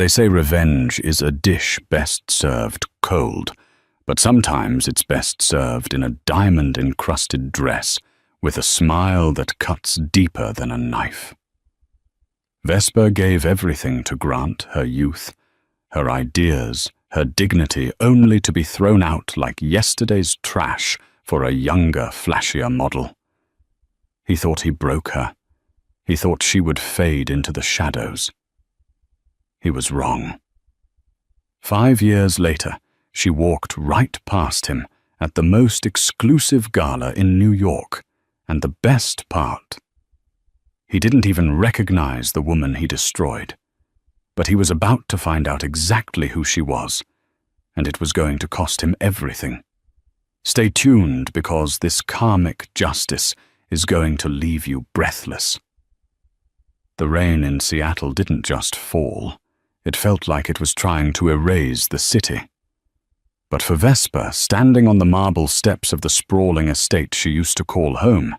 They say revenge is a dish best served cold, but sometimes it's best served in a diamond-encrusted dress with a smile that cuts deeper than a knife. Vesper gave everything to Grant, her youth, her ideas, her dignity, only to be thrown out like yesterday's trash for a younger, flashier model. He thought he broke her. He thought she would fade into the shadows. He was wrong. 5 years later, she walked right past him at the most exclusive gala in New York, and the best part, he didn't even recognize the woman he destroyed. But he was about to find out exactly who she was, and it was going to cost him everything. Stay tuned, because this karmic justice is going to leave you breathless. The rain in Seattle didn't just fall. It felt like it was trying to erase the city. But for Vesper, standing on the marble steps of the sprawling estate she used to call home,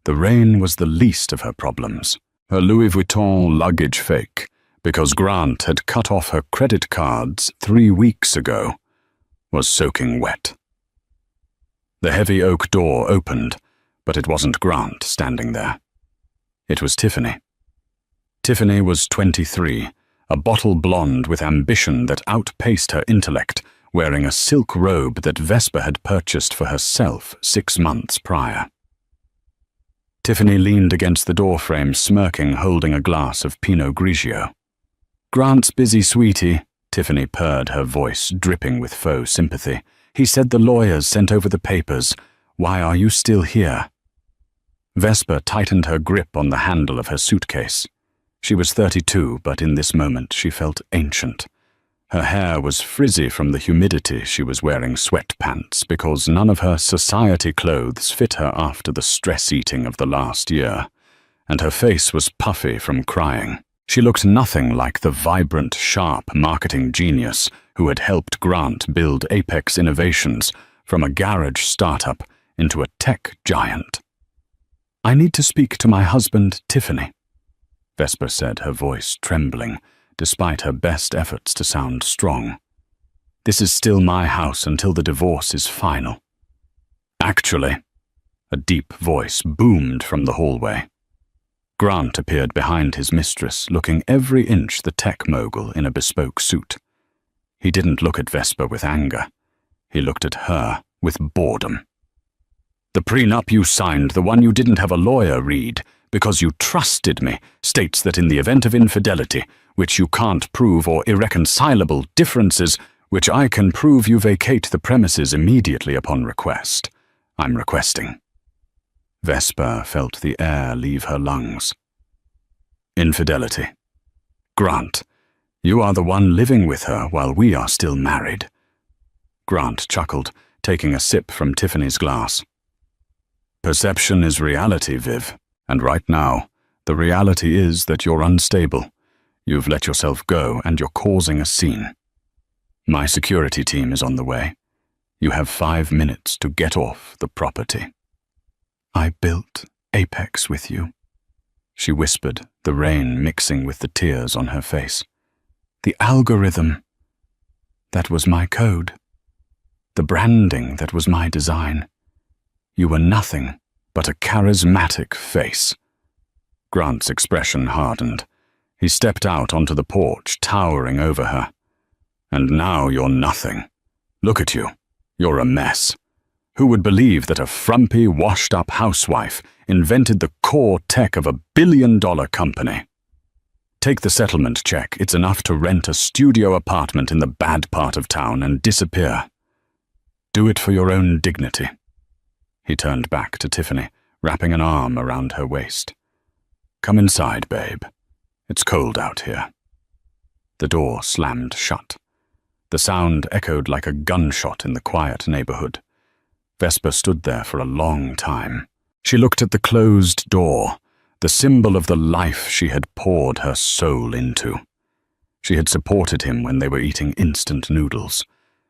the rain was the least of her problems. Her Louis Vuitton luggage fake, because Grant had cut off her credit cards 3 weeks ago, was soaking wet. The heavy oak door opened, but it wasn't Grant standing there. It was Tiffany. Tiffany was 23, a bottle blonde with ambition that outpaced her intellect, wearing a silk robe that Vesper had purchased for herself 6 months prior. Tiffany leaned against the doorframe, smirking, holding a glass of Pinot Grigio. "Grant's busy, sweetie," Tiffany purred, her voice dripping with faux sympathy. "He said the lawyers sent over the papers. Why are you still here?" Vesper tightened her grip on the handle of her suitcase. She was 32, but in this moment she felt ancient. Her hair was frizzy from the humidity. She was wearing sweatpants because none of her society clothes fit her after the stress-eating of the last year, and her face was puffy from crying. She looked nothing like the vibrant, sharp marketing genius who had helped Grant build Apex Innovations from a garage startup into a tech giant. "I need to speak to my husband, Tiffany," Vesper said, her voice trembling, despite her best efforts to sound strong. "This is still my house until the divorce is final." "Actually," a deep voice boomed from the hallway. Grant appeared behind his mistress, looking every inch the tech mogul in a bespoke suit. He didn't look at Vesper with anger. He looked at her with boredom. "The prenup you signed, the one you didn't have a lawyer read, because you trusted me, states that in the event of infidelity, which you can't prove, or irreconcilable differences, which I can prove, you vacate the premises immediately upon request. I'm requesting." Vesper felt the air leave her lungs. "Infidelity. Grant, you are the one living with her while we are still married." Grant chuckled, taking a sip from Tiffany's glass. "Perception is reality, Viv. And right now, the reality is that you're unstable. You've let yourself go, and you're causing a scene. My security team is on the way. You have 5 minutes to get off the property." "I built Apex with you," she whispered, the rain mixing with the tears on her face. "The algorithm, that was my code. The branding, that was my design. You were nothing but a charismatic face." Grant's expression hardened. He stepped out onto the porch, towering over her. "And now you're nothing. Look at you. You're a mess. Who would believe that a frumpy, washed-up housewife invented the core tech of $1 billion company? Take the settlement check. It's enough to rent a studio apartment in the bad part of town and disappear. Do it for your own dignity." He turned back to Tiffany, wrapping an arm around her waist. "Come inside, babe. It's cold out here." The door slammed shut. The sound echoed like a gunshot in the quiet neighborhood. Vesper stood there for a long time. She looked at the closed door, the symbol of the life she had poured her soul into. She had supported him when they were eating instant noodles.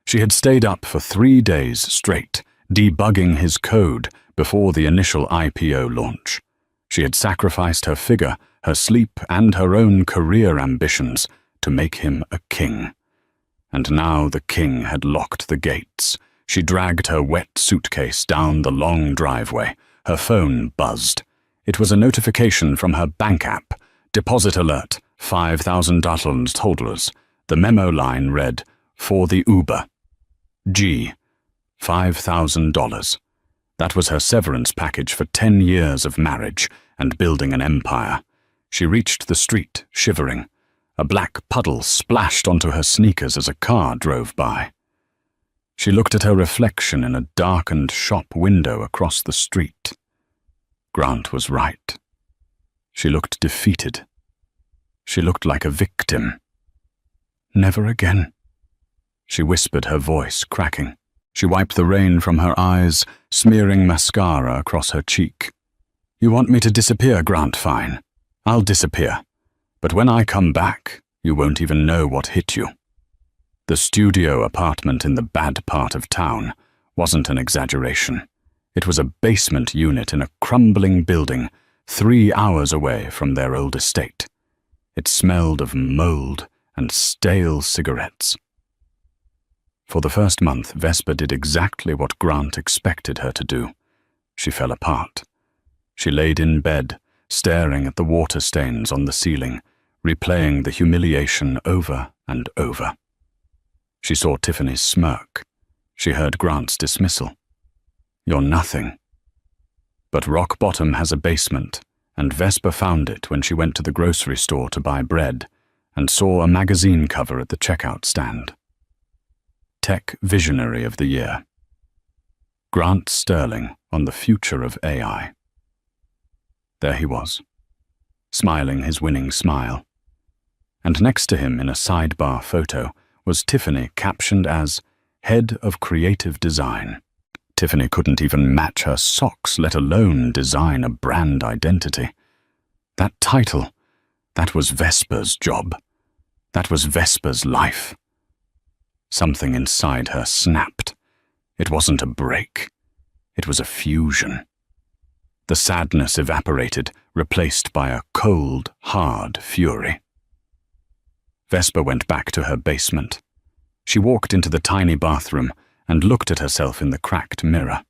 She had stayed up for 3 days straight, debugging his code before the initial IPO launch. She had sacrificed her figure, her sleep, and her own career ambitions to make him a king. And now the king had locked the gates. She dragged her wet suitcase down the long driveway. Her phone buzzed. It was a notification from her bank app. Deposit alert, $5,000 totalers. The memo line read, "For the Uber." G. $5,000. That was her severance package for 10 years of marriage and building an empire. She reached the street, shivering. A black puddle splashed onto her sneakers as a car drove by. She looked at her reflection in a darkened shop window across the street. Grant was right. She looked defeated. She looked like a victim. Never again. She whispered, her voice cracking. She wiped the rain from her eyes, smearing mascara across her cheek. "You want me to disappear, Grant? Fine. I'll disappear. But when I come back, you won't even know what hit you." The studio apartment in the bad part of town wasn't an exaggeration. It was a basement unit in a crumbling building 3 hours away from their old estate. It smelled of mold and stale cigarettes. For the first month, Vesper did exactly what Grant expected her to do. She fell apart. She laid in bed, staring at the water stains on the ceiling, replaying the humiliation over and over. She saw Tiffany's smirk. She heard Grant's dismissal. "You're nothing." But rock bottom has a basement, and Vesper found it when she went to the grocery store to buy bread and saw a magazine cover at the checkout stand. Tech Visionary of the Year. Grant Sterling on the future of AI. There he was, smiling his winning smile. And next to him in a sidebar photo was Tiffany, captioned as Head of Creative Design. Tiffany couldn't even match her socks, let alone design a brand identity. That title, that was Vesper's job. That was Vesper's life. Something inside her snapped. It wasn't a break. It was a fusion. The sadness evaporated, replaced by a cold, hard fury. Vesper went back to her basement. She walked into the tiny bathroom and looked at herself in the cracked mirror.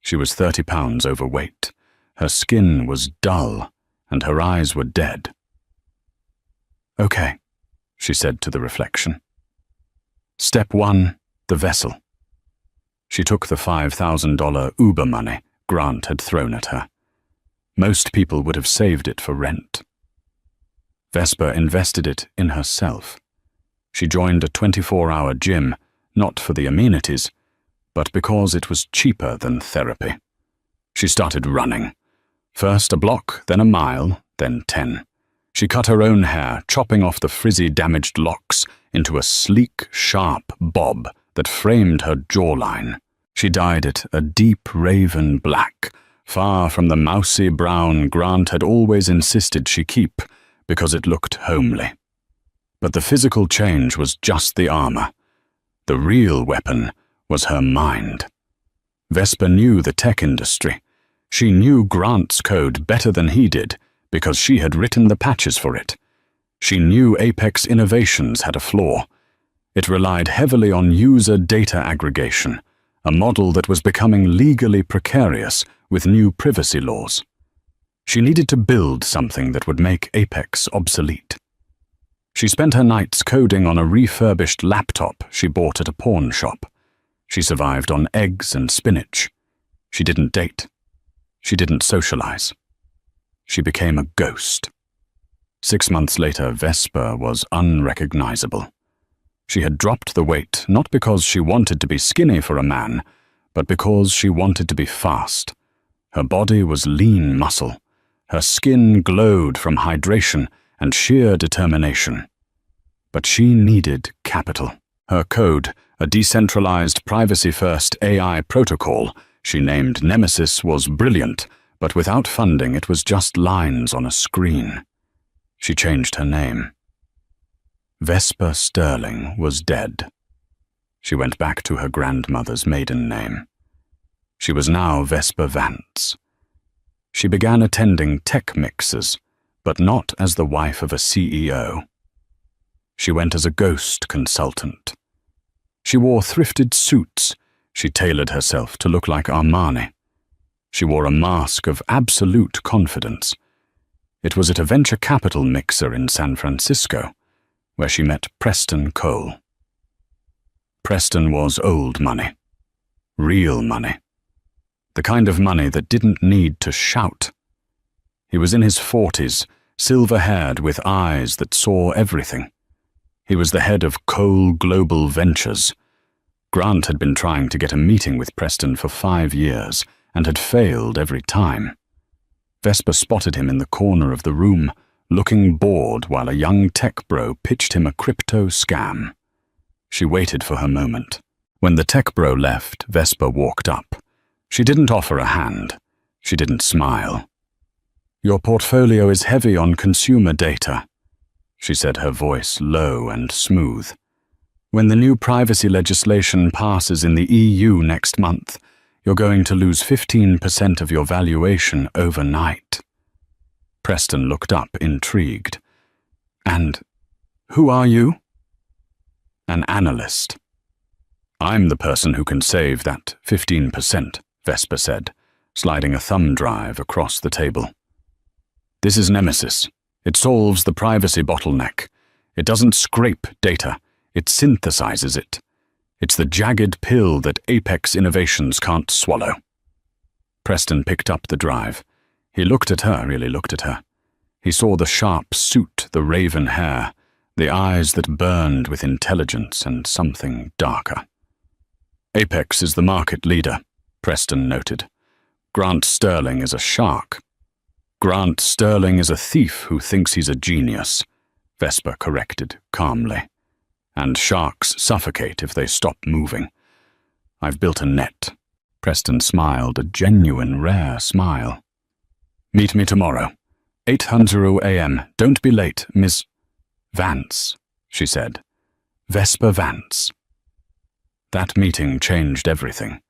She was 30 pounds overweight. Her skin was dull, and her eyes were dead. "Okay," she said to the reflection. Step 1, the vessel. She took the $5,000 Uber money Grant had thrown at her. Most people would have saved it for rent. Vesper invested it in herself. She joined a 24-hour gym, not for the amenities, but because it was cheaper than therapy. She started running. First a block, then a mile, then 10. She cut her own hair, chopping off the frizzy, damaged locks into a sleek, sharp bob that framed her jawline. She dyed it a deep raven black, far from the mousy brown Grant had always insisted she keep, because it looked homely. But the physical change was just the armor. The real weapon was her mind. Vesper knew the tech industry. She knew Grant's code better than he did, because she had written the patches for it. She knew Apex Innovations had a flaw. It relied heavily on user data aggregation, a model that was becoming legally precarious with new privacy laws. She needed to build something that would make Apex obsolete. She spent her nights coding on a refurbished laptop she bought at a pawn shop. She survived on eggs and spinach. She didn't date. She didn't socialize. She became a ghost. 6 months later, Vesper was unrecognizable. She had dropped the weight not because she wanted to be skinny for a man, but because she wanted to be fast. Her body was lean muscle. Her skin glowed from hydration and sheer determination. But she needed capital. Her code, a decentralized, privacy-first AI protocol she named Nemesis, was brilliant, but without funding it was just lines on a screen. She changed her name. Vesper Sterling was dead. She went back to her grandmother's maiden name. She was now Vesper Vance. She began attending tech mixers, but not as the wife of a CEO. She went as a ghost consultant. She wore thrifted suits. She tailored herself to look like Armani. She wore a mask of absolute confidence. It was at a venture capital mixer in San Francisco, where she met Preston Cole. Preston was old money. Real money. The kind of money that didn't need to shout. He was in his 40s, silver-haired with eyes that saw everything. He was the head of Cole Global Ventures. Grant had been trying to get a meeting with Preston for 5 years and had failed every time. Vesper spotted him in the corner of the room, looking bored while a young tech bro pitched him a crypto scam. She waited for her moment. When the tech bro left, Vesper walked up. She didn't offer a hand. She didn't smile. "Your portfolio is heavy on consumer data," she said, her voice low and smooth. "When the new privacy legislation passes in the EU next month, you're going to lose 15% of your valuation overnight." Preston looked up, intrigued. "And who are you?" "An analyst." "I'm the person who can save that 15%, Vesper said, sliding a thumb drive across the table. "This is Nemesis. It solves the privacy bottleneck. It doesn't scrape data. It synthesizes it. It's the jagged pill that Apex Innovations can't swallow." Preston picked up the drive. He looked at her, really looked at her. He saw the sharp suit, the raven hair, the eyes that burned with intelligence and something darker. "Apex is the market leader," Preston noted. "Grant Sterling is a shark." "Grant Sterling is a thief who thinks he's a genius," Vesper corrected calmly. "And sharks suffocate if they stop moving. I've built a net." Preston smiled, a genuine, rare smile. "Meet me tomorrow, 8:00 a.m. Don't be late, Miss Vance," she said. "Vesper Vance." That meeting changed everything.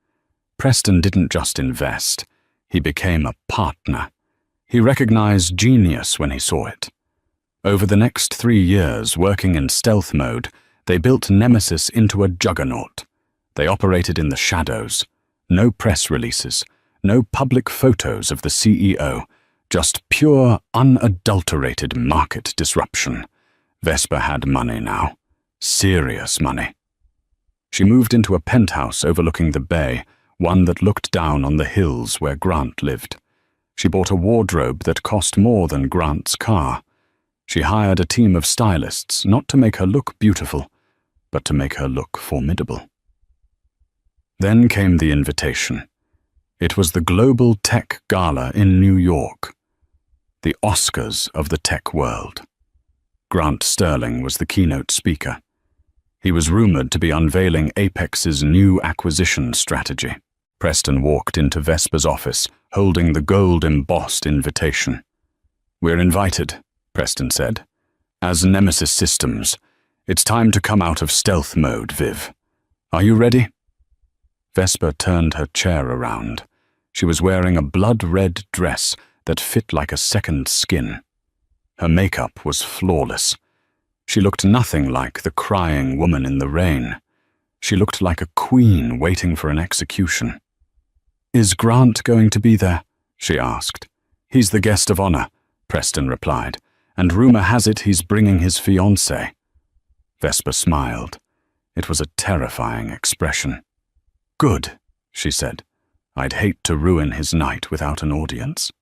Preston didn't just invest. He became a partner. He recognized genius when he saw it. Over the next 3 years, working in stealth mode, they built Nemesis into a juggernaut. They operated in the shadows. No press releases, no public photos of the CEO, just pure, unadulterated market disruption. Vesper had money now. Serious money. She moved into a penthouse overlooking the bay, one that looked down on the hills where Grant lived. She bought a wardrobe that cost more than Grant's car. She hired a team of stylists, not to make her look beautiful, but to make her look formidable. Then came the invitation. It was the Global Tech Gala in New York. The Oscars of the tech world. Grant Sterling was the keynote speaker. He was rumored to be unveiling Apex's new acquisition strategy. Preston walked into Vesper's office, holding the gold-embossed invitation. "We're invited," Preston said. "As Nemesis Systems. It's time to come out of stealth mode, Viv. Are you ready?" Vesper turned her chair around. She was wearing a blood-red dress that fit like a second skin. Her makeup was flawless. She looked nothing like the crying woman in the rain. She looked like a queen waiting for an execution. "Is Grant going to be there?" she asked. "He's the guest of honor," Preston replied, "and rumor has it he's bringing his fiancée." Vesper smiled. It was a terrifying expression. "Good," she said. "I'd hate to ruin his night without an audience."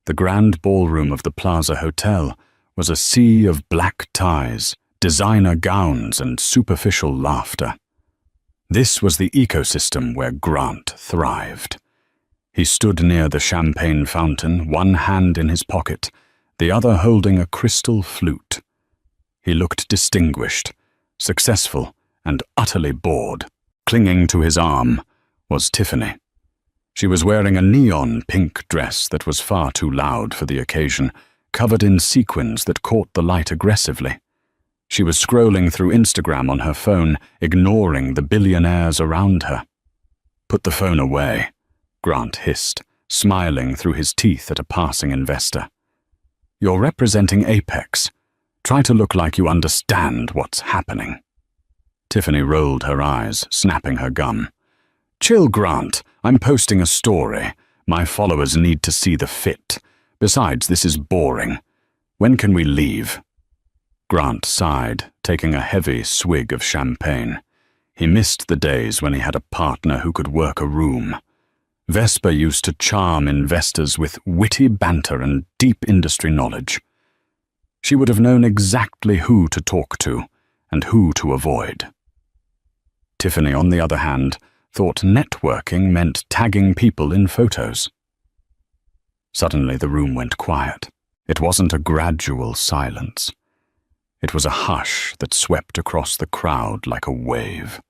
The grand ballroom of the Plaza Hotel was a sea of black ties, designer gowns, and superficial laughter. This was the ecosystem where Grant thrived. He stood near the champagne fountain, one hand in his pocket, the other holding a crystal flute. He looked distinguished, successful, and utterly bored. Clinging to his arm was Tiffany. She was wearing a neon pink dress that was far too loud for the occasion, covered in sequins that caught the light aggressively. She was scrolling through Instagram on her phone, ignoring the billionaires around her. "Put the phone away," Grant hissed, smiling through his teeth at a passing investor. "You're representing Apex. Try to look like you understand what's happening." Tiffany rolled her eyes, snapping her gum. "Chill, Grant. I'm posting a story. My followers need to see the fit. Besides, this is boring. When can we leave?" Grant sighed, taking a heavy swig of champagne. He missed the days when he had a partner who could work a room. Vesper used to charm investors with witty banter and deep industry knowledge. She would have known exactly who to talk to and who to avoid. Tiffany, on the other hand, thought networking meant tagging people in photos. Suddenly the room went quiet. It wasn't a gradual silence. It was a hush that swept across the crowd like a wave.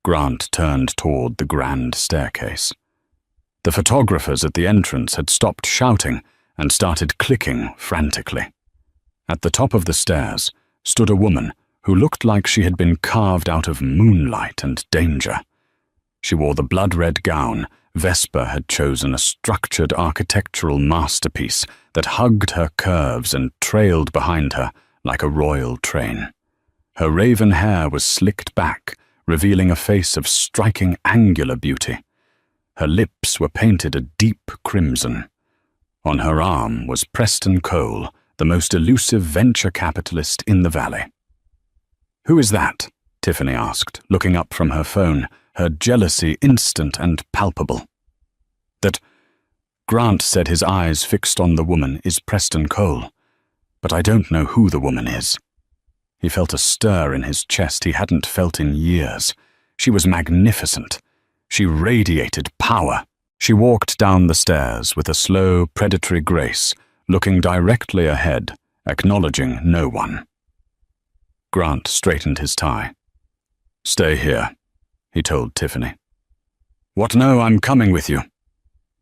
Grant turned toward the grand staircase. The photographers at the entrance had stopped shouting and started clicking frantically. At the top of the stairs stood a woman who looked like she had been carved out of moonlight and danger. She wore the blood-red gown Vesper had chosen, a structured architectural masterpiece that hugged her curves and trailed behind her like a royal train. Her raven hair was slicked back, revealing a face of striking angular beauty. Her lips were painted a deep crimson. On her arm was Preston Cole, the most elusive venture capitalist in the valley. "Who is that?" Tiffany asked, looking up from her phone, her jealousy instant and palpable. "That," Grant said, his eyes fixed on the woman, "is Preston Cole. But I don't know who the woman is." He felt a stir in his chest he hadn't felt in years. She was magnificent. She radiated power. She walked down the stairs with a slow, predatory grace, looking directly ahead, acknowledging no one. Grant straightened his tie. "Stay here," he told Tiffany. "What? No, I'm coming with you."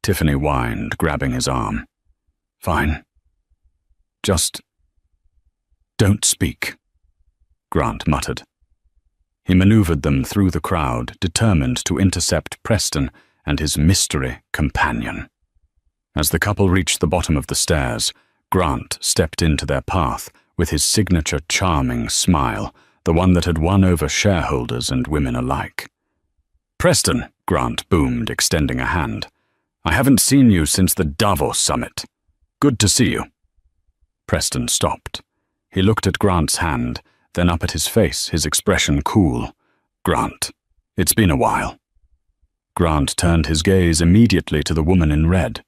Tiffany whined, grabbing his arm. "Fine. Just don't speak," Grant muttered. He maneuvered them through the crowd, determined to intercept Preston and his mystery companion. As the couple reached the bottom of the stairs, Grant stepped into their path with his signature charming smile, the one that had won over shareholders and women alike. "Preston," Grant boomed, extending a hand. "I haven't seen you since the Davos summit. Good to see you." Preston stopped. He looked at Grant's hand, then up at his face, his expression cool. "Grant, it's been a while." Grant turned his gaze immediately to the woman in red.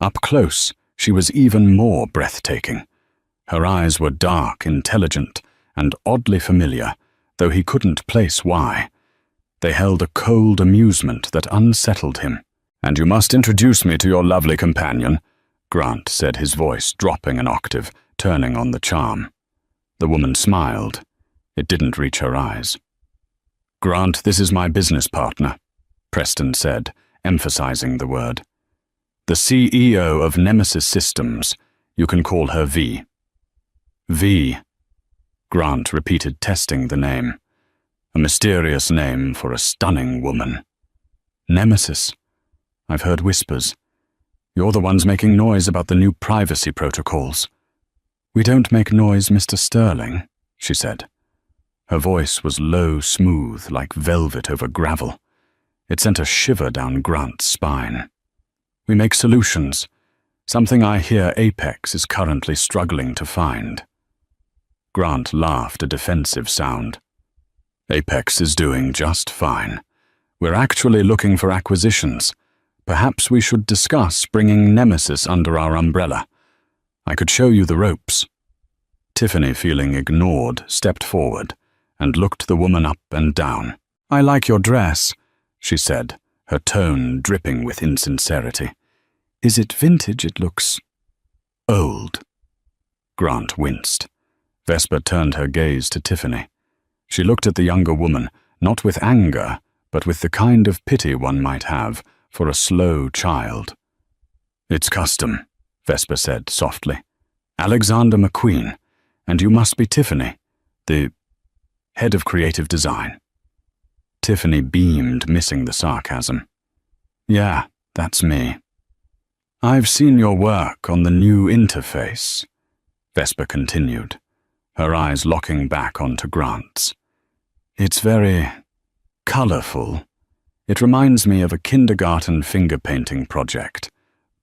Up close, she was even more breathtaking. Her eyes were dark, intelligent, and oddly familiar, though he couldn't place why. They held a cold amusement that unsettled him. "And you must introduce me to your lovely companion," Grant said, his voice dropping an octave, turning on the charm. The woman smiled. It didn't reach her eyes. "Grant, this is my business partner," Preston said, emphasizing the word. "The CEO of Nemesis Systems. You can call her V." "V," Grant repeated, testing the name. A mysterious name for a stunning woman. "Nemesis. I've heard whispers. You're the ones making noise about the new privacy protocols." "We don't make noise, Mr. Sterling," she said. Her voice was low, smooth, like velvet over gravel. It sent a shiver down Grant's spine. "We make solutions, something I hear Apex is currently struggling to find." Grant laughed, a defensive sound. "Apex is doing just fine. We're actually looking for acquisitions. Perhaps we should discuss bringing Nemesis under our umbrella. I could show you the ropes." Tiffany, feeling ignored, stepped forward and looked the woman up and down. "I like your dress," she said, her tone dripping with insincerity. "Is it vintage? It looks old." Grant winced. Vesper turned her gaze to Tiffany. She looked at the younger woman, not with anger, but with the kind of pity one might have for a slow child. "It's custom," Vesper said softly. "Alexander McQueen, and you must be Tiffany, the head of creative design." Tiffany beamed, missing the sarcasm. "Yeah, that's me. I've seen your work on the new interface. Vesper continued, her eyes locking back onto Grant's. It's very colorful. It reminds me of a kindergarten finger painting project.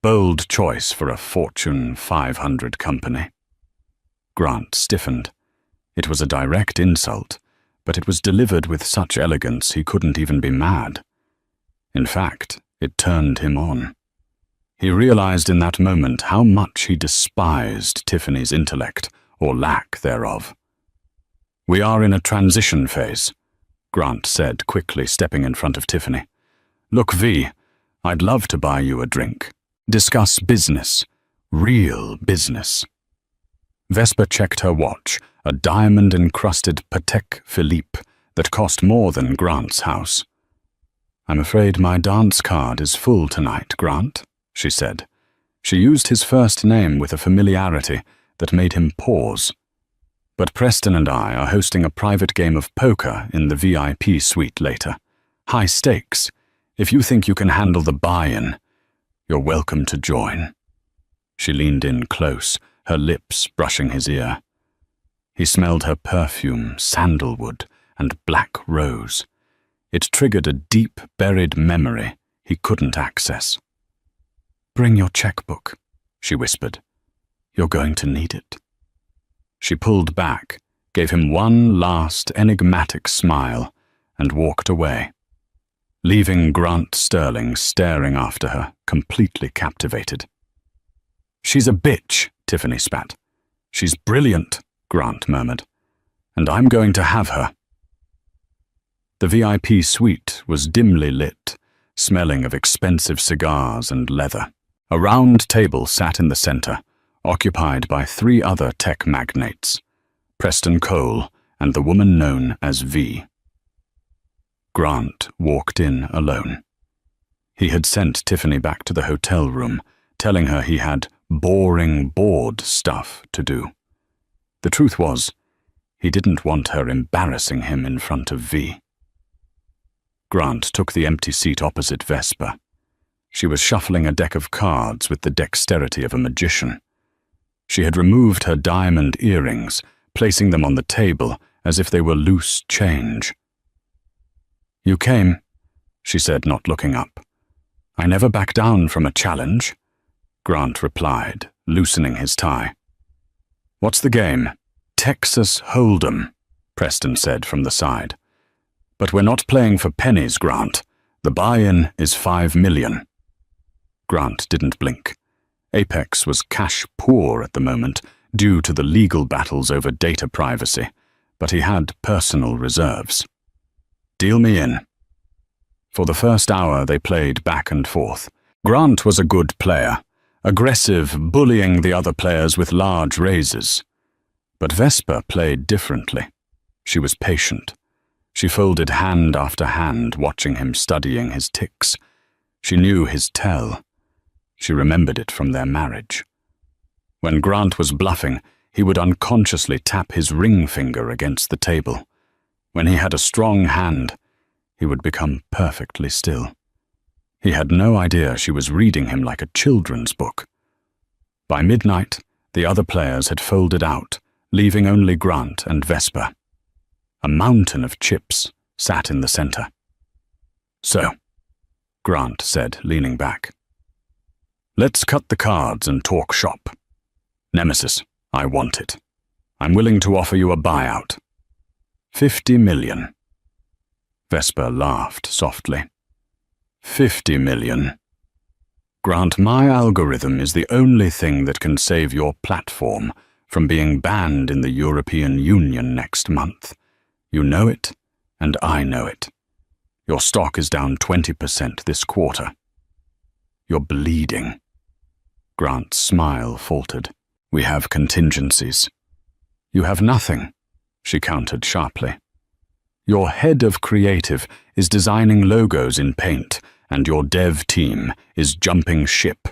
Bold choice for a Fortune 500 company. Grant stiffened. It was a direct insult, but it was delivered with such elegance he couldn't even be mad. In fact, it turned him on. He realized in that moment how much he despised Tiffany's intellect, or lack thereof. "We are in a transition phase," Grant said, quickly stepping in front of Tiffany. "Look, V, I'd love to buy you a drink. Discuss business. Real business." Vesper checked her watch, a diamond-encrusted Patek Philippe that cost more than Grant's house. "I'm afraid my dance card is full tonight, Grant," she said. She used his first name with a familiarity that made him pause. "But Preston and I are hosting a private game of poker in the VIP suite later. High stakes. If you think you can handle the buy-in, you're welcome to join." She leaned in close, her lips brushing his ear. He smelled her perfume, sandalwood, and black rose. It triggered a deep-buried memory he couldn't access. "Bring your checkbook," she whispered. "You're going to need it." She pulled back, gave him one last enigmatic smile, and walked away, leaving Grant Sterling staring after her, completely captivated. "She's a bitch," Tiffany spat. "She's brilliant," Grant murmured. "And I'm going to have her." The VIP suite was dimly lit, smelling of expensive cigars and leather. A round table sat in the center, occupied by 3 other tech magnates, Preston Cole and the woman known as V. Grant walked in alone. He had sent Tiffany back to the hotel room, telling her he had boring board stuff to do. The truth was, he didn't want her embarrassing him in front of V. Grant took the empty seat opposite Vesper. She was shuffling a deck of cards with the dexterity of a magician. She had removed her diamond earrings, placing them on the table as if they were loose change. "You came," she said, not looking up. "I never back down from a challenge," Grant replied, loosening his tie. "What's the game?" "Texas Hold'em," Preston said from the side. "But we're not playing for pennies, Grant. The buy-in is $5 million. Grant didn't blink. Apex was cash poor at the moment due to the legal battles over data privacy, but he had personal reserves. "Deal me in." For the first hour they played back and forth. Grant was a good player, aggressive, bullying the other players with large raises. But Vesper played differently. She was patient. She folded hand after hand, watching him studying his tics. She knew his tell. She remembered it from their marriage. When Grant was bluffing, he would unconsciously tap his ring finger against the table. When he had a strong hand, he would become perfectly still. He had no idea she was reading him like a children's book. By midnight, the other players had folded out, leaving only Grant and Vesper. A mountain of chips sat in the center. "So," Grant said, leaning back, "let's cut the cards and talk shop. Nemesis, I want it. I'm willing to offer you a buyout. 50 million. Vesper laughed softly. 50 million. Grant, my algorithm is the only thing that can save your platform from being banned in the European Union next month. You know it, and I know it. Your stock is down 20% this quarter. You're bleeding." Grant's smile faltered. "We have contingencies." "You have nothing," she countered sharply. "Your head of creative is designing logos in Paint, and your dev team is jumping ship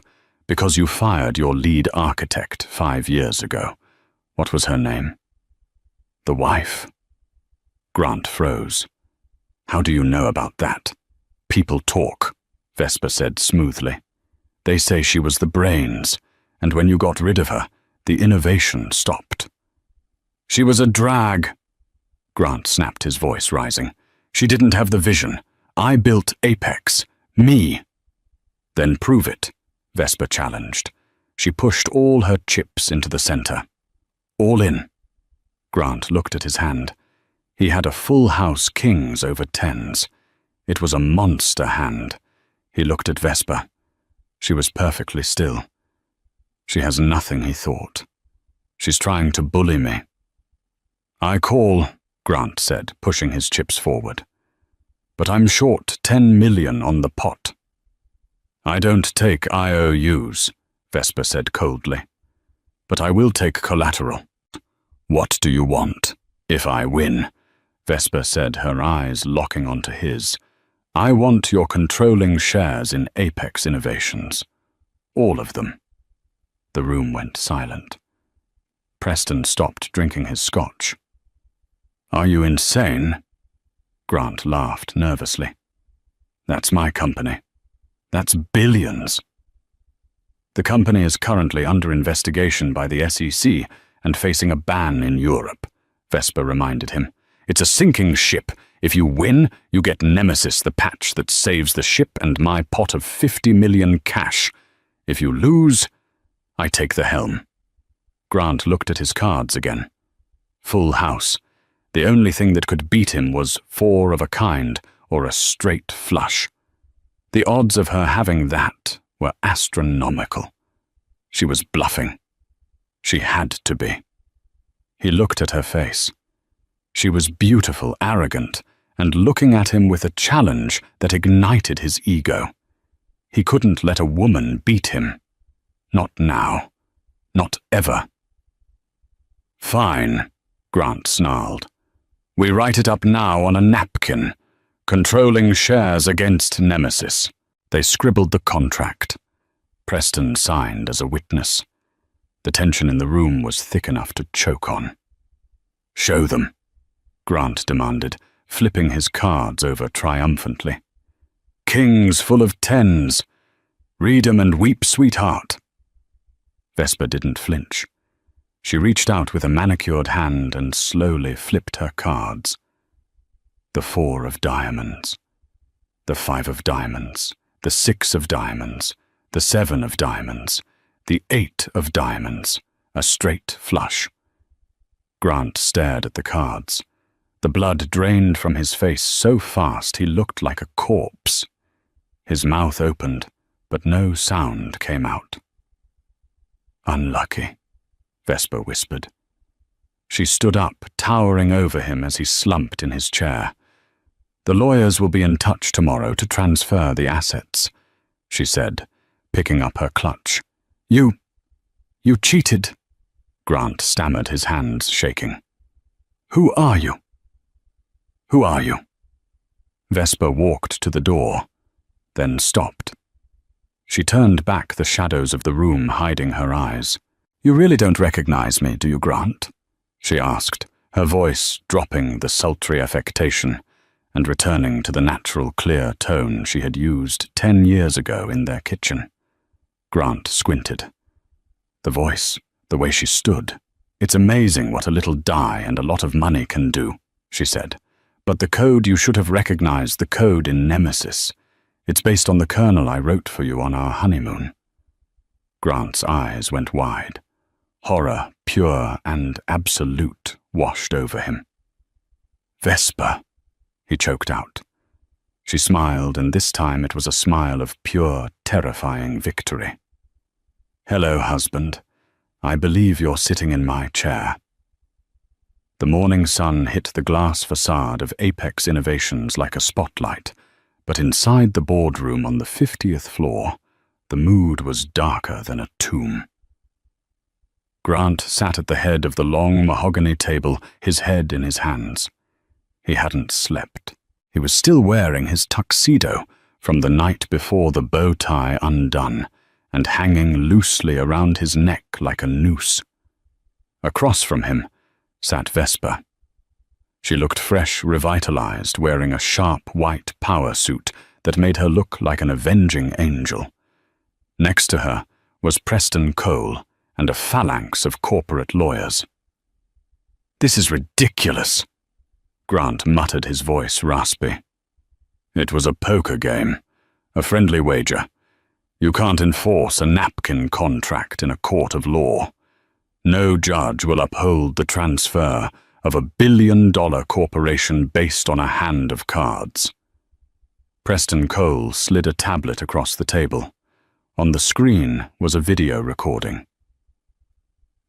because you fired your lead architect 5 years ago. What was her name?" "The wife." Grant froze. "How do you know about that?" "People talk," Vesper said smoothly. "They say she was the brains, and when you got rid of her, The innovation stopped. "She was a drag," Grant snapped, his voice rising. "She didn't have the vision. I built Apex. Me." "Then prove it," Vesper challenged. She pushed all her chips into the center. "All in." Grant looked at his hand. He had a full house kings over tens. It was a monster hand. He looked at Vesper. She was perfectly still. "She has nothing," he thought. "She's trying to bully me." "I call," Grant said, pushing his chips forward. "But I'm short 10 million on the pot." "I don't take IOUs," Vesper said coldly. "But I will take collateral." "What do you want? If I win," Vesper said, her eyes locking onto his. "I want your controlling shares in Apex Innovations. All of them." The room went silent. Preston stopped drinking his scotch. "Are you insane?" Grant laughed nervously. "That's my company. That's billions." "The company is currently under investigation by the SEC and facing a ban in Europe," Vesper reminded him. "It's a sinking ship. If you win, you get Nemesis, the patch that saves the ship, and my pot of 50 million cash. If you lose, I take the helm." Grant looked at his cards again. Full house. The only thing that could beat him was 4 of a kind or a straight flush. The odds of her having that were astronomical. She was bluffing. She had to be. He looked at her face. She was beautiful, arrogant, and looking at him with a challenge that ignited his ego. He couldn't let a woman beat him. Not now. Not ever. "Fine," Grant snarled. "We write it up now on a napkin. Controlling shares against Nemesis." They scribbled the contract. Preston signed as a witness. The tension in the room was thick enough to choke on. "Show them," Grant demanded, flipping his cards over triumphantly. "Kings full of tens. Read 'em and weep, sweetheart." Vesper didn't flinch. She reached out with a manicured hand and slowly flipped her cards. The 4 of diamonds. The 5 of diamonds. The 6 of diamonds. The 7 of diamonds. The 8 of diamonds. A straight flush. Grant stared at the cards. The blood drained from his face so fast he looked like a corpse. His mouth opened, but no sound came out. "Unlucky," Vesper whispered. She stood up, towering over him as he slumped in his chair. "The lawyers will be in touch tomorrow to transfer the assets," she said, picking up her clutch. You cheated," Grant stammered, his hands shaking. "Who are you? Who are you?" Vesper walked to the door, then stopped. She turned back, the shadows of the room hiding her eyes. "You really don't recognize me, do you, Grant?" she asked, her voice dropping the sultry affectation and returning to the natural clear tone she had used 10 years ago in their kitchen. Grant squinted. The voice, the way she stood. "It's amazing what a little dye and a lot of money can do," she said. "But the code, you should have recognized the code in Nemesis. It's based on the kernel I wrote for you on our honeymoon." Grant's eyes went wide. Horror, pure and absolute, washed over him. "Vesper," he choked out. She smiled, and this time it was a smile of pure, terrifying victory. "Hello, husband. I believe you're sitting in my chair." The morning sun hit the glass facade of Apex Innovations like a spotlight, but inside the boardroom on the 50th floor, the mood was darker than a tomb. Grant sat at the head of the long mahogany table, his head in his hands. He hadn't slept. He was still wearing his tuxedo from the night before, the bow tie undone and hanging loosely around his neck like a noose. Across from him sat Vesper. She looked fresh, revitalized, wearing a sharp white power suit that made her look like an avenging angel. Next to her was Preston Cole, and a phalanx of corporate lawyers. "This is ridiculous," Grant muttered, his voice raspy. "It was a poker game, a friendly wager. You can't enforce a napkin contract in a court of law. No judge will uphold the transfer of $1 billion corporation based on a hand of cards." Preston Cole slid a tablet across the table. On the screen was a video recording.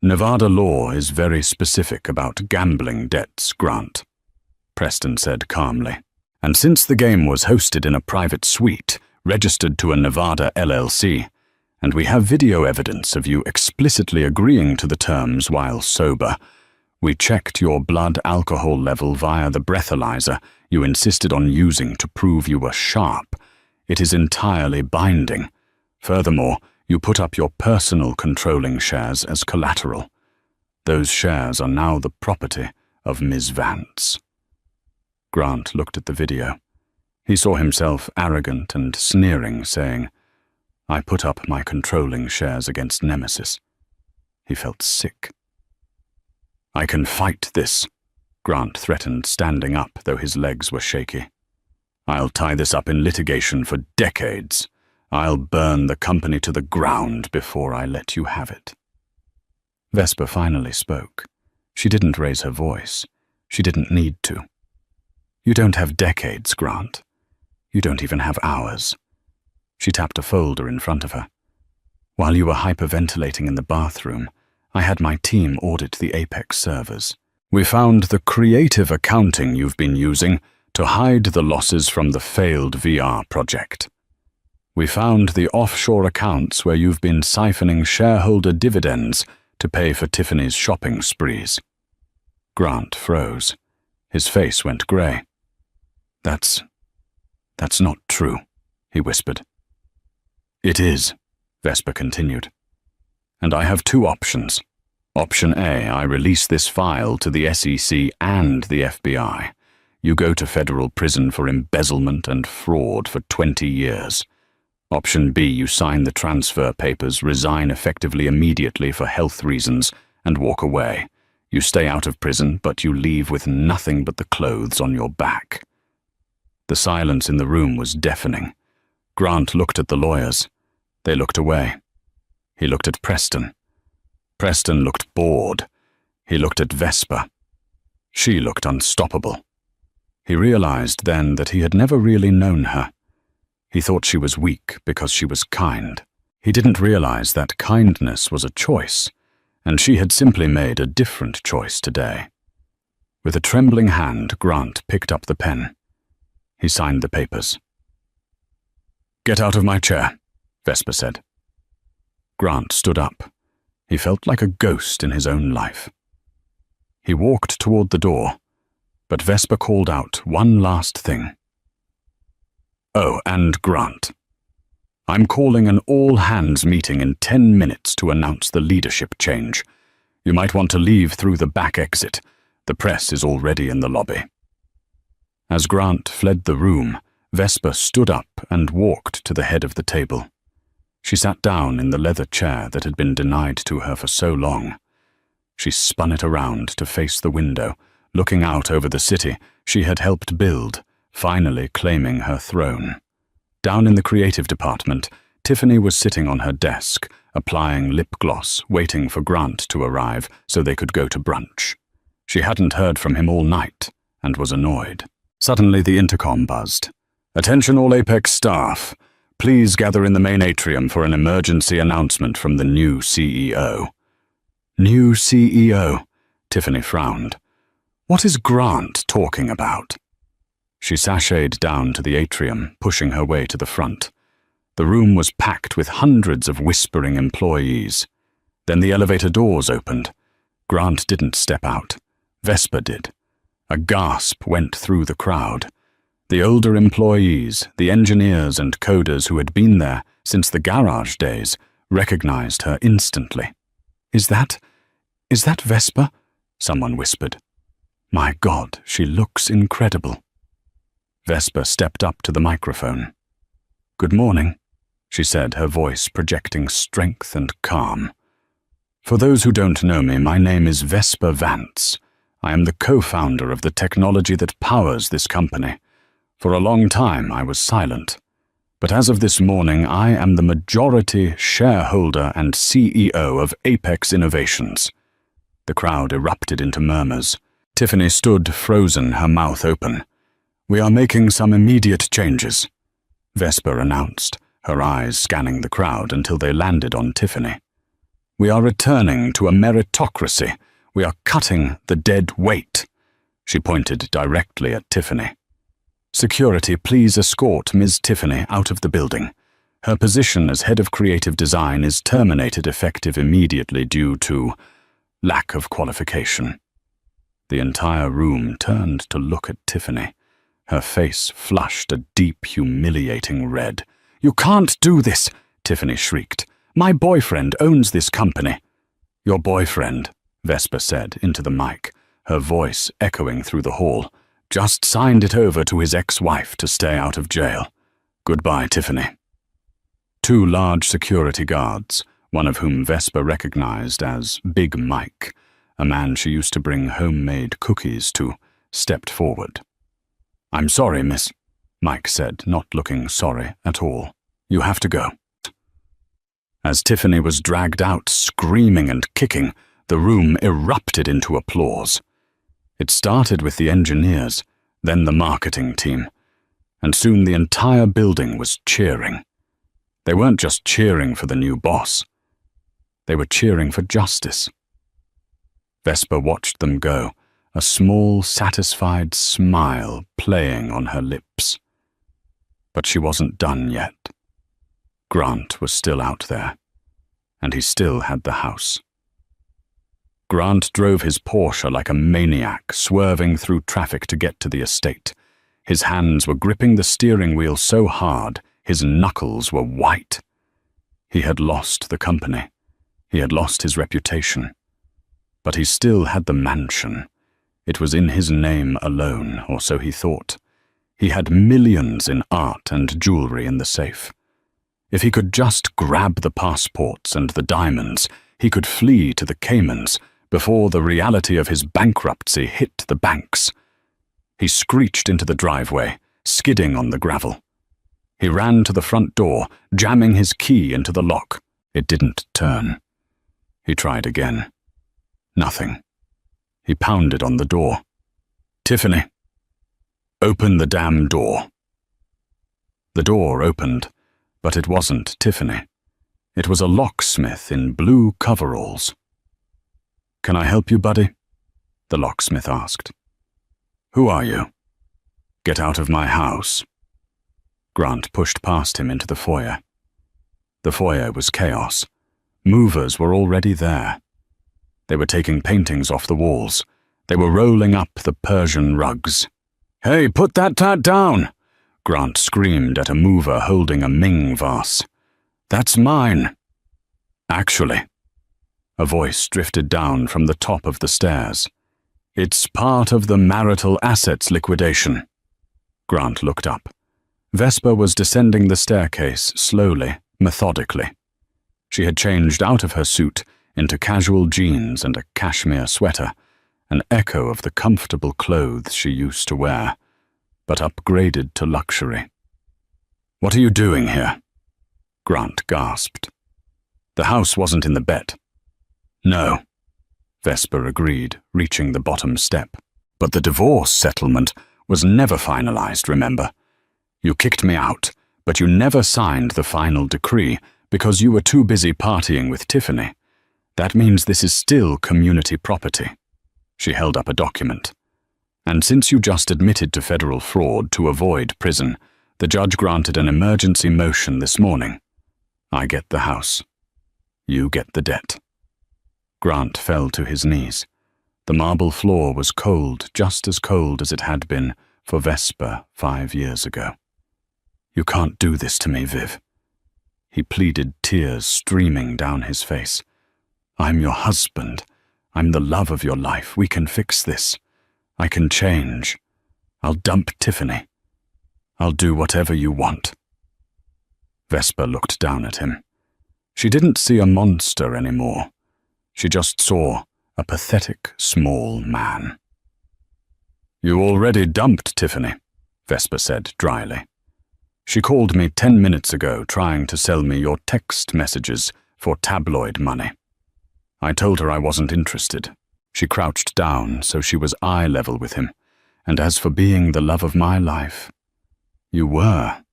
"Nevada law is very specific about gambling debts, Grant," Preston said calmly. "And since the game was hosted in a private suite, registered to a Nevada LLC, and we have video evidence of you explicitly agreeing to the terms while sober, we checked your blood alcohol level via the breathalyzer you insisted on using to prove you were sharp. It is entirely binding. Furthermore, you put up your personal controlling shares as collateral. Those shares are now the property of Ms. Vance." Grant looked at the video. He saw himself arrogant and sneering, saying, "I put up my controlling shares against Nemesis." He felt sick. "I can fight this," Grant threatened, standing up, though his legs were shaky. "I'll tie this up in litigation for decades. I'll burn the company to the ground before I let you have it." Vesper finally spoke. She didn't raise her voice. She didn't need to. "You don't have decades, Grant. You don't even have hours." She tapped a folder in front of her. "While you were hyperventilating in the bathroom, I had my team audit the Apex servers. We found the creative accounting you've been using to hide the losses from the failed VR project. We found the offshore accounts where you've been siphoning shareholder dividends to pay for Tiffany's shopping sprees." Grant froze. His face went grey. That's not true," he whispered. "It is," Vesper continued. "And I have two options. Option A, I release this file to the SEC and the FBI. You go to federal prison for embezzlement and fraud for 20 years. Option B, you sign the transfer papers, resign effectively immediately for health reasons, and walk away. You stay out of prison, but you leave with nothing but the clothes on your back." The silence in the room was deafening. Grant looked at the lawyers. They looked away. He looked at Preston. Preston looked bored. He looked at Vesper. She looked unstoppable. He realized then that he had never really known her. He thought she was weak because she was kind. He didn't realize that kindness was a choice, and she had simply made a different choice today. With a trembling hand, Grant picked up the pen. He signed the papers. "Get out of my chair," Vesper said. Grant stood up. He felt like a ghost in his own life. He walked toward the door, but Vesper called out one last thing. "Oh, and Grant, I'm calling an all-hands meeting in 10 minutes to announce the leadership change. You might want to leave through the back exit. The press is already in the lobby." As Grant fled the room, Vesper stood up and walked to the head of the table. She sat down in the leather chair that had been denied to her for so long. She spun it around to face the window, looking out over the city she had helped build, finally claiming her throne. Down in the creative department, Tiffany was sitting on her desk, applying lip gloss, waiting for Grant to arrive so they could go to brunch. She hadn't heard from him all night and was annoyed. Suddenly the intercom buzzed. "Attention all Apex staff. Please gather in the main atrium for an emergency announcement from the new CEO." "New CEO?" Tiffany frowned. "What is Grant talking about?" She sashayed down to the atrium, pushing her way to the front. The room was packed with hundreds of whispering employees. Then the elevator doors opened. Grant didn't step out. Vesper did. A gasp went through the crowd. The older employees, the engineers and coders who had been there since the garage days, recognized her instantly. Is that Vesper?" someone whispered. "My God, she looks incredible." Vesper stepped up to the microphone. "Good morning," she said, her voice projecting strength and calm. For those who don't know me, my name is Vesper Vance. I am the co-founder of the technology that powers this company. For a long time, I was silent. But as of this morning, I am the majority shareholder and CEO of Apex Innovations. The crowd erupted into murmurs. Tiffany stood frozen, her mouth open. We are making some immediate changes, Vesper announced, her eyes scanning the crowd until they landed on Tiffany. We are returning to a meritocracy. We are cutting the dead weight. She pointed directly at Tiffany. Security, please escort Ms. Tiffany out of the building. Her position as head of creative design is terminated effective immediately due to lack of qualification. The entire room turned to look at Tiffany. Her face flushed a deep, humiliating red. You can't do this, Tiffany shrieked. My boyfriend owns this company. Your boyfriend, Vesper said into the mic, her voice echoing through the hall, just signed it over to his ex-wife to stay out of jail. Goodbye, Tiffany. Two large security guards, one of whom Vesper recognized as Big Mike, a man she used to bring homemade cookies to, stepped forward. I'm sorry, miss, Mike said, not looking sorry at all. You have to go. As Tiffany was dragged out, screaming and kicking, the room erupted into applause. It started with the engineers, then the marketing team, and soon the entire building was cheering. They weren't just cheering for the new boss. They were cheering for justice. Vesper watched them go, a small, satisfied smile playing on her lips. But she wasn't done yet. Grant was still out there, and he still had the house. Grant drove his Porsche like a maniac, swerving through traffic to get to the estate. His hands were gripping the steering wheel so hard, his knuckles were white. He had lost the company. He had lost his reputation. But he still had the mansion. It was in his name alone, or so he thought. He had millions in art and jewelry in the safe. If he could just grab the passports and the diamonds, he could flee to the Caymans before the reality of his bankruptcy hit the banks. He screeched into the driveway, skidding on the gravel. He ran to the front door, jamming his key into the lock. It didn't turn. He tried again. Nothing. He pounded on the door. Tiffany, open the damn door. The door opened, but it wasn't Tiffany. It was a locksmith in blue coveralls. Can I help you, buddy? The locksmith asked. Who are you? Get out of my house. Grant pushed past him into the foyer. The foyer was chaos. Movers were already there. They were taking paintings off the walls. They were rolling up the Persian rugs. Hey, put that down! Grant screamed at a mover holding a Ming vase. That's mine. Actually, a voice drifted down from the top of the stairs. It's part of the marital assets liquidation. Grant looked up. Vesper was descending the staircase slowly, methodically. She had changed out of her suit into casual jeans and a cashmere sweater, an echo of the comfortable clothes she used to wear, but upgraded to luxury. What are you doing here? Grant gasped. The house wasn't in the bet. No, Vesper agreed, reaching the bottom step. But the divorce settlement was never finalized, remember? You kicked me out, but you never signed the final decree because you were too busy partying with Tiffany. That means this is still community property. She held up a document. And since you just admitted to federal fraud to avoid prison, the judge granted an emergency motion this morning. I get the house. You get the debt. Grant fell to his knees. The marble floor was cold, just as cold as it had been for Vesper 5 years ago. You can't do this to me, Viv. He pleaded, tears streaming down his face. I'm your husband. I'm the love of your life. We can fix this. I can change. I'll dump Tiffany. I'll do whatever you want. Vesper looked down at him. She didn't see a monster anymore. She just saw a pathetic, small man. "You already dumped Tiffany," Vesper said dryly. "She called me 10 minutes ago trying to sell me your text messages for tabloid money. I told her I wasn't interested." She crouched down so she was eye level with him. "And as for being the love of my life, you were.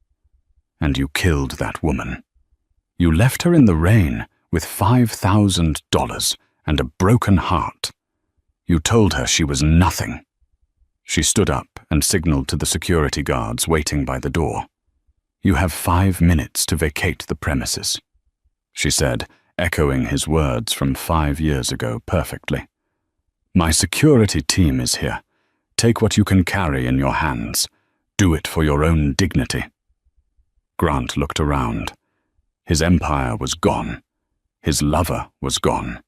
And you killed that woman. You left her in the rain with $5,000 and a broken heart. You told her she was nothing." She stood up and signaled to the security guards waiting by the door. "You have 5 minutes to vacate the premises," she said, echoing his words from 5 years ago perfectly. "My security team is here. Take what you can carry in your hands. Do it for your own dignity." Grant looked around. His empire was gone. His lover was gone.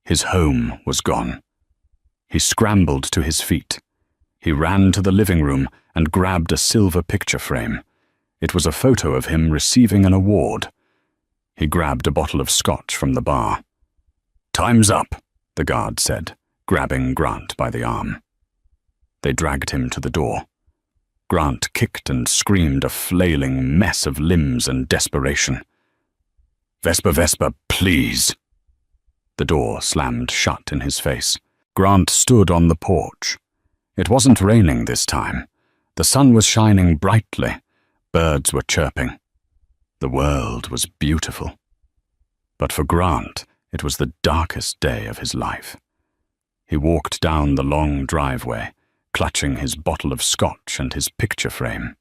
His home was gone. He scrambled to his feet. He ran to the living room and grabbed a silver picture frame. It was a photo of him receiving an award. He grabbed a bottle of scotch from the bar. "Time's up," the guard said, grabbing Grant by the arm. They dragged him to the door. Grant kicked and screamed, a flailing mess of limbs and desperation. Vesper, please." The door slammed shut in his face. Grant stood on the porch. It wasn't raining this time. The sun was shining brightly. Birds were chirping. The world was beautiful. But for Grant, it was the darkest day of his life. He walked down the long driveway, clutching his bottle of scotch and his picture frame.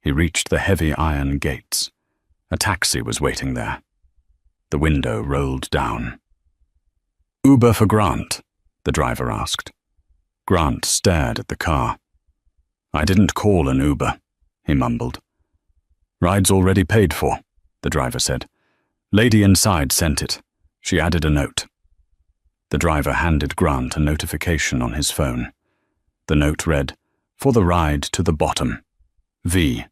He reached the heavy iron gates. A taxi was waiting there. The window rolled down. "Uber for Grant?" the driver asked. Grant stared at the car. "I didn't call an Uber," he mumbled. "Ride's already paid for," the driver said. "Lady inside sent it. She added a note." The driver handed Grant a notification on his phone. The note read, "For the ride to the bottom. V."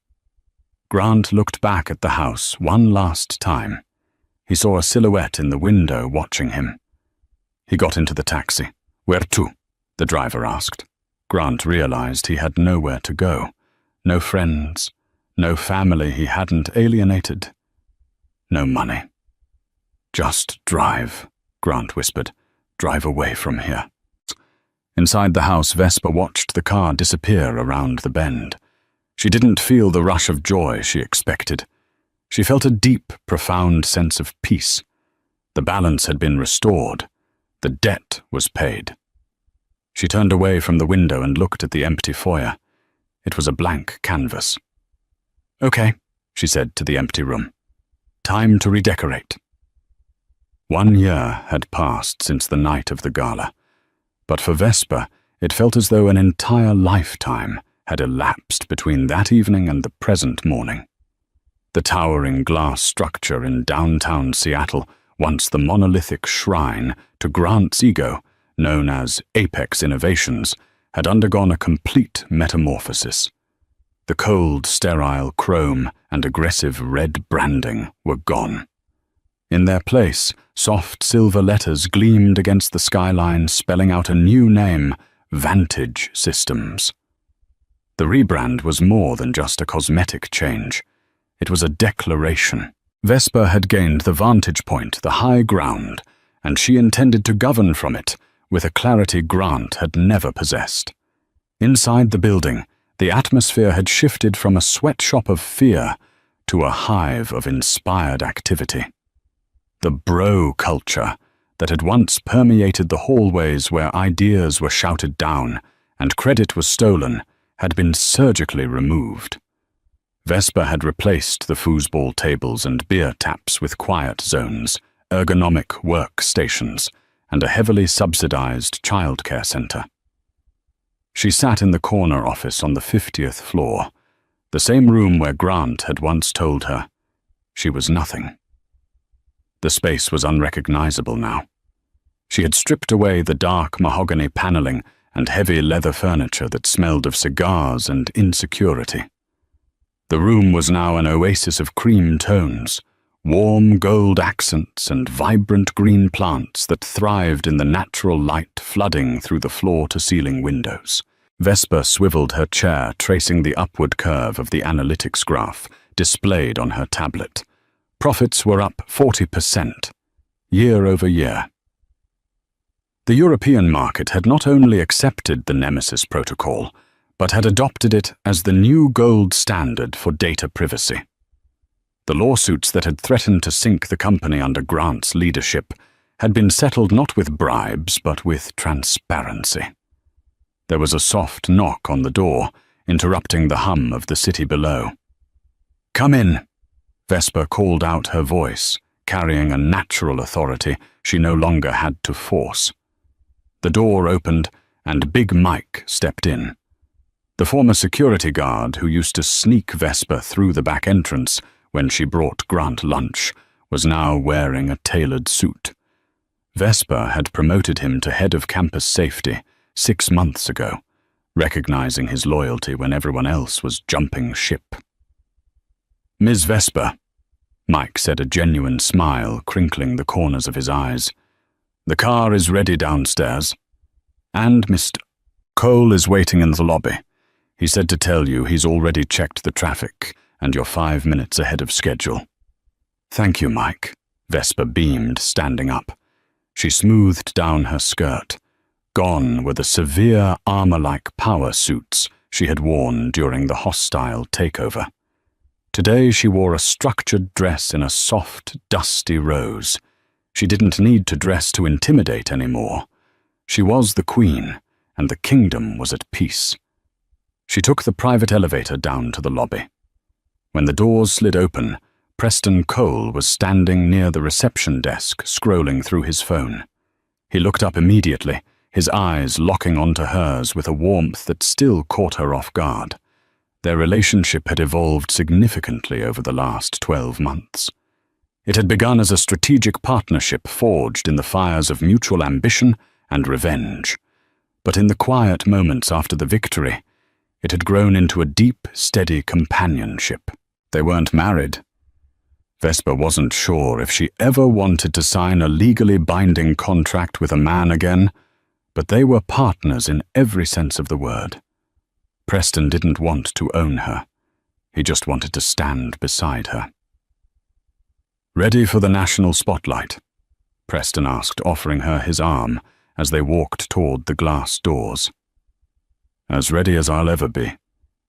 Grant looked back at the house one last time. He saw a silhouette in the window watching him. He got into the taxi. "Where to?" the driver asked. Grant realized he had nowhere to go. No friends, no family he hadn't alienated, no money. "Just drive," Grant whispered. "Drive away from here." Inside the house, Vesper watched the car disappear around the bend. She didn't feel the rush of joy she expected. She felt a deep, profound sense of peace. The balance had been restored. The debt was paid. She turned away from the window and looked at the empty foyer. It was a blank canvas. "Okay," she said to the empty room. "Time to redecorate." 1 year had passed since the night of the gala, but for Vesper, it felt as though an entire lifetime had elapsed between that evening and the present morning. The towering glass structure in downtown Seattle, once the monolithic shrine to Grant's ego, known as Apex Innovations, had undergone a complete metamorphosis. The cold, sterile chrome and aggressive red branding were gone. In their place, soft silver letters gleamed against the skyline, spelling out a new name, Vantage Systems. The rebrand was more than just a cosmetic change. It was a declaration. Vesper had gained the vantage point, the high ground, and she intended to govern from it with a clarity Grant had never possessed. Inside the building, the atmosphere had shifted from a sweatshop of fear to a hive of inspired activity. The bro culture that had once permeated the hallways where ideas were shouted down and credit was stolen had been surgically removed. Vesper had replaced the foosball tables and beer taps with quiet zones, ergonomic workstations, and a heavily subsidized childcare center. She sat in the corner office on the 50th floor, the same room where Grant had once told her she was nothing. The space was unrecognizable now. She had stripped away the dark mahogany paneling and heavy leather furniture that smelled of cigars and insecurity. The room was now an oasis of cream tones, warm gold accents and vibrant green plants that thrived in the natural light flooding through the floor-to-ceiling windows. Vesper swiveled her chair, tracing the upward curve of the analytics graph displayed on her tablet. Profits were up 40%, year over year. The European market had not only accepted the Nemesis protocol, but had adopted it as the new gold standard for data privacy. The lawsuits that had threatened to sink the company under Grant's leadership had been settled not with bribes, but with transparency. There was a soft knock on the door, interrupting the hum of the city below. "Come in," Vesper called out, her voice carrying a natural authority she no longer had to force. The door opened, and Big Mike stepped in. The former security guard who used to sneak Vesper through the back entrance when she brought Grant lunch was now wearing a tailored suit. Vesper had promoted him to head of campus safety 6 months ago, recognizing his loyalty when everyone else was jumping ship. "Ms. Vesper," Mike said, a genuine smile crinkling the corners of his eyes. "The car is ready downstairs. And Mr. Cole is waiting in the lobby. He said to tell you he's already checked the traffic and you're 5 minutes ahead of schedule." "Thank you, Mike," Vesper beamed, standing up. She smoothed down her skirt. Gone were the severe armor-like power suits she had worn during the hostile takeover. Today she wore a structured dress in a soft, dusty rose. She didn't need to dress to intimidate anymore. She was the queen, and the kingdom was at peace. She took the private elevator down to the lobby. When the doors slid open, Preston Cole was standing near the reception desk, scrolling through his phone. He looked up immediately, his eyes locking onto hers with a warmth that still caught her off guard. Their relationship had evolved significantly over the last 12 months. It had begun as a strategic partnership forged in the fires of mutual ambition and revenge. But in the quiet moments after the victory, it had grown into a deep, steady companionship. They weren't married. Vesper wasn't sure if she ever wanted to sign a legally binding contract with a man again, but they were partners in every sense of the word. Preston didn't want to own her. He just wanted to stand beside her. "Ready for the national spotlight?" Preston asked, offering her his arm as they walked toward the glass doors. "As ready as I'll ever be,"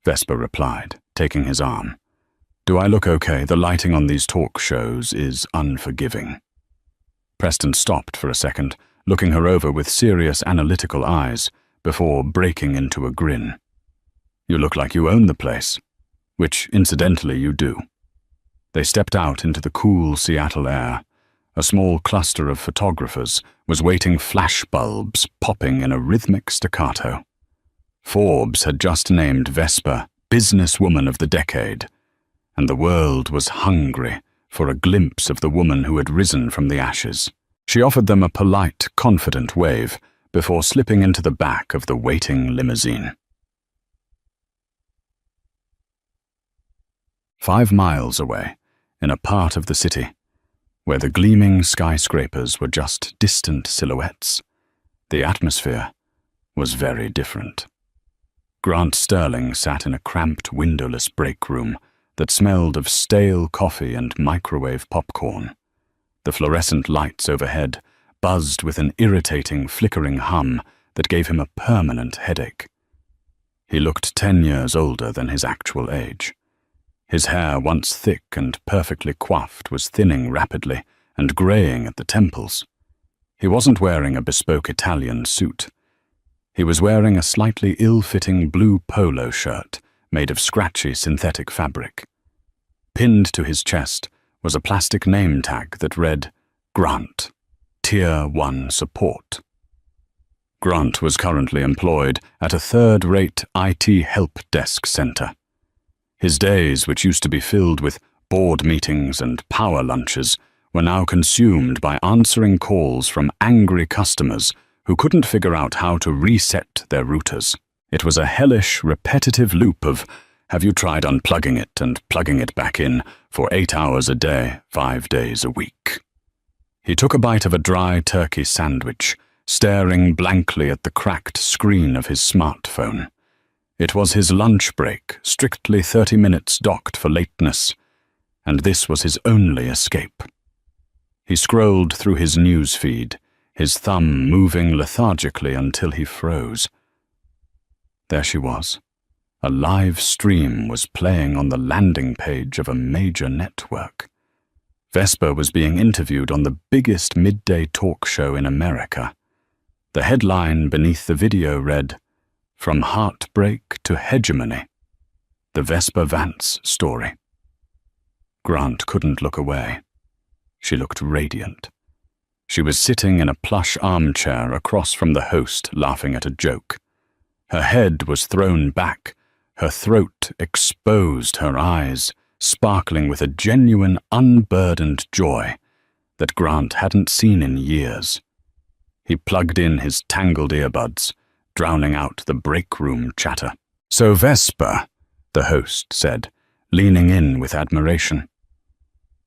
Vesper replied, taking his arm. "Do I look okay? The lighting on these talk shows is unforgiving." Preston stopped for a second, looking her over with serious, analytical eyes, before breaking into a grin. "You look like you own the place, which, incidentally, you do." They stepped out into the cool Seattle air. A small cluster of photographers was waiting, flash bulbs popping in a rhythmic staccato. Forbes had just named Vesper Businesswoman of the Decade, and the world was hungry for a glimpse of the woman who had risen from the ashes. She offered them a polite, confident wave before slipping into the back of the waiting limousine. 5 miles away, in a part of the city, where the gleaming skyscrapers were just distant silhouettes, the atmosphere was very different. Grant Sterling sat in a cramped, windowless break room that smelled of stale coffee and microwave popcorn. The fluorescent lights overhead buzzed with an irritating, flickering hum that gave him a permanent headache. He looked 10 years older than his actual age. His hair, once thick and perfectly coiffed, was thinning rapidly and graying at the temples. He wasn't wearing a bespoke Italian suit. He was wearing a slightly ill-fitting blue polo shirt made of scratchy synthetic fabric. Pinned to his chest was a plastic name tag that read, "Grant, Tier 1 Support." Grant was currently employed at a third-rate IT help desk center. His days, which used to be filled with board meetings and power lunches, were now consumed by answering calls from angry customers who couldn't figure out how to reset their routers. It was a hellish, repetitive loop of, Have you tried unplugging it and plugging it back in for 8 hours a day, 5 days a week?" He took a bite of a dry turkey sandwich, staring blankly at the cracked screen of his smartphone. It was his lunch break, strictly 30 minutes docked for lateness, and this was his only escape. He scrolled through his news feed, his thumb moving lethargically until he froze. There she was. A live stream was playing on the landing page of a major network. Vesper was being interviewed on the biggest midday talk show in America. The headline beneath the video read, "From Heartbreak to Hegemony, the Vesper Vance Story." Grant couldn't look away. She looked radiant. She was sitting in a plush armchair across from the host, laughing at a joke. Her head was thrown back, her throat exposed, her eyes sparkling with a genuine, unburdened joy that Grant hadn't seen in years. He plugged in his tangled earbuds, drowning out the break room chatter. "So Vesper," the host said, leaning in with admiration.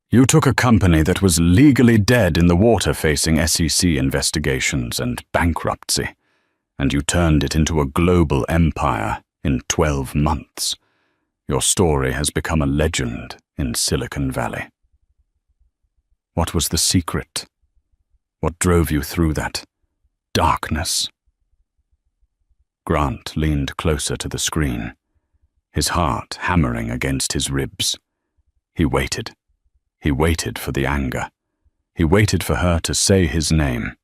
"You took a company that was legally dead in the water facing SEC investigations and bankruptcy, and you turned it into a global empire in 12 months. Your story has become a legend in Silicon Valley. What was the secret? What drove you through that darkness?" Grant leaned closer to the screen, his heart hammering against his ribs. He waited. He waited for the anger. He waited for her to say his name.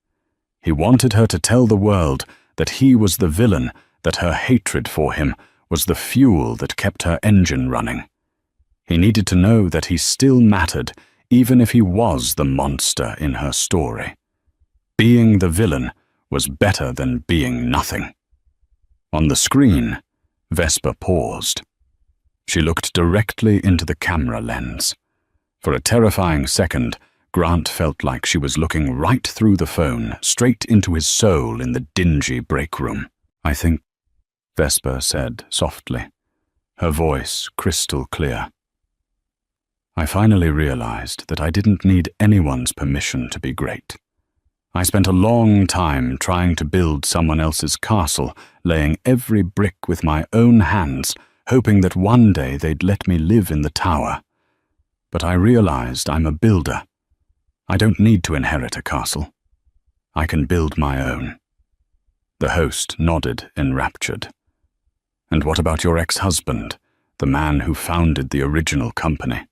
He wanted her to tell the world that he was the villain, that her hatred for him was the fuel that kept her engine running. He needed to know that he still mattered, even if he was the monster in her story. Being the villain was better than being nothing. On the screen, Vesper paused. She looked directly into the camera lens. For a terrifying second, Grant felt like she was looking right through the phone, straight into his soul in the dingy break room. "I think," Vesper said softly, her voice crystal clear. "I finally realized that I didn't need anyone's permission to be great. I spent a long time trying to build someone else's castle, laying every brick with my own hands, hoping that one day they'd let me live in the tower. But I realized I'm a builder. I don't need to inherit a castle. I can build my own." The host nodded, enraptured. "And what about your ex-husband, the man who founded the original company?"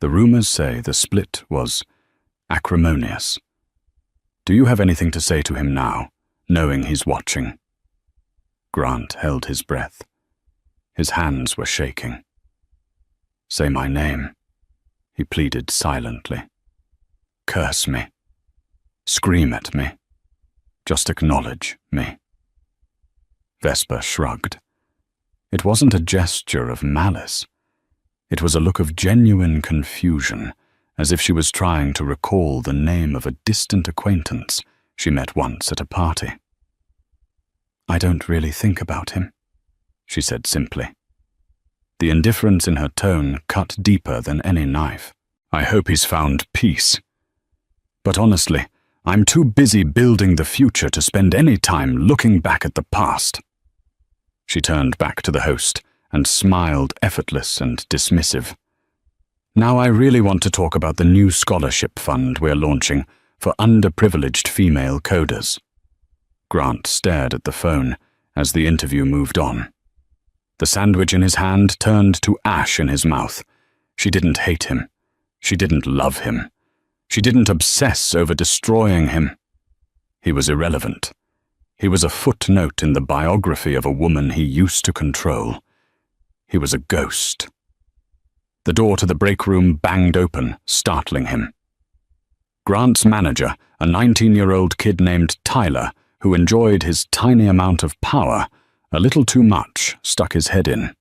"The rumors say the split was acrimonious. Do you have anything to say to him now, knowing he's watching?" Grant held his breath. His hands were shaking. "Say my name," he pleaded silently. "Curse me. Scream at me. Just acknowledge me." Vesper shrugged. It wasn't a gesture of malice. It was a look of genuine confusion, as if she was trying to recall the name of a distant acquaintance she met once at a party. "I don't really think about him," she said simply. The indifference in her tone cut deeper than any knife. "I hope he's found peace. But honestly, I'm too busy building the future to spend any time looking back at the past." She turned back to the host and smiled, effortless and dismissive. "Now I really want to talk about the new scholarship fund we're launching for underprivileged female coders." Grant stared at the phone as the interview moved on. The sandwich in his hand turned to ash in his mouth. She didn't hate him. She didn't love him. She didn't obsess over destroying him. He was irrelevant. He was a footnote in the biography of a woman he used to control. He was a ghost. The door to the break room banged open, startling him. Grant's manager, a 19-year-old kid named Tyler, who enjoyed his tiny amount of power a little too much, stuck his head in.